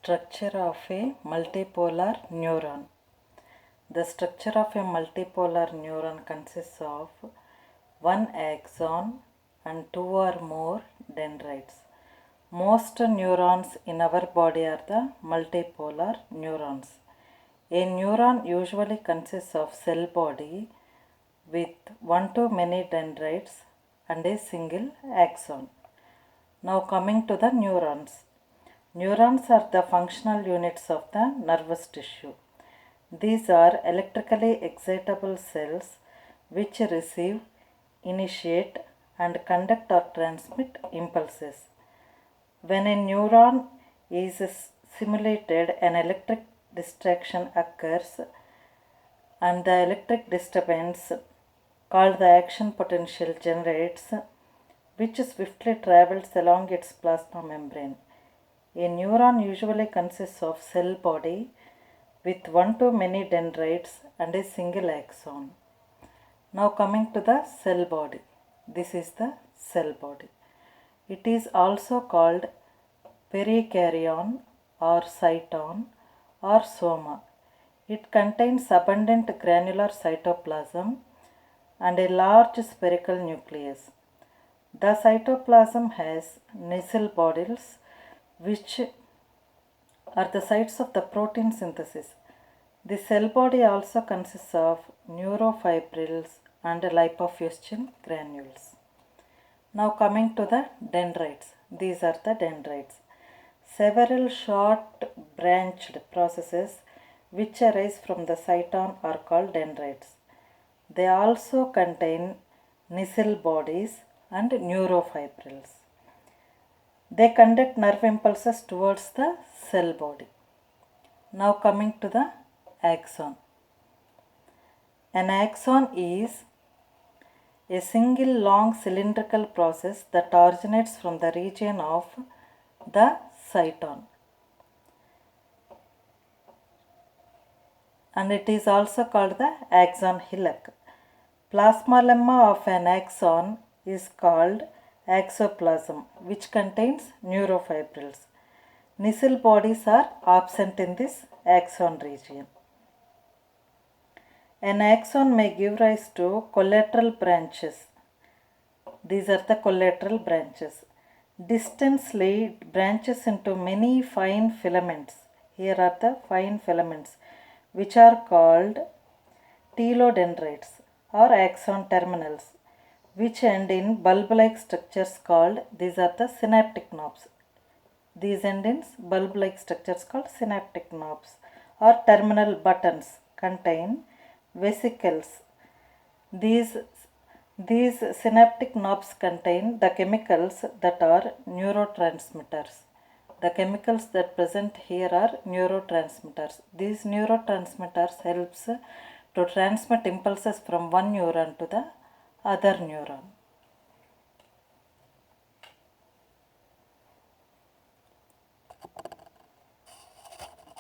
Structure of a multipolar neuron. The structure of a multipolar neuron consists of one axon and two or more dendrites. Most neurons in our body are the multipolar neurons. A neuron usually consists of cell body with one to many dendrites and a single axon. Now coming to the neurons. Neurons are the functional units of the nervous tissue. These are electrically excitable cells which receive, initiate, and conduct or transmit impulses. When a neuron is stimulated, an electric distraction occurs, and the electric disturbance, called the action potential, generates, which swiftly travels along its plasma membrane. A neuron usually consists of cell body with one to many dendrites and a single axon. Now coming to the cell body. This is the cell body. It is also called perikaryon or cyton or soma. It contains abundant granular cytoplasm and a large spherical nucleus. The cytoplasm has Nisl bodies, which are the sites of the protein synthesis. The cell body also consists of neurofibrils and lipofuscin granules. Now coming to the dendrites. These are the dendrites. Several short branched processes which arise from the cyton are called dendrites. They also contain Nisl bodies and neurofibrils. They conduct nerve impulses towards the cell body. Now coming to the axon. An axon is a single long cylindrical process that originates from the region of the cyton, and it is also called the axon hillock. Plasma lemma of an axon is called axoplasm, which contains neurofibrils. Nisl bodies are absent in this axon region. An axon may give rise to collateral branches. These are the collateral branches. Distantly it branches into many fine filaments. Here are the fine filaments, which are called telodendrites or axon terminals, which end in bulb-like structures called, these are the synaptic knobs. These end in bulb-like structures called synaptic knobs or terminal buttons contain vesicles. These synaptic knobs contain the chemicals that are neurotransmitters. The chemicals that present here are neurotransmitters. These neurotransmitters helps to transmit impulses from one neuron to the other neuron.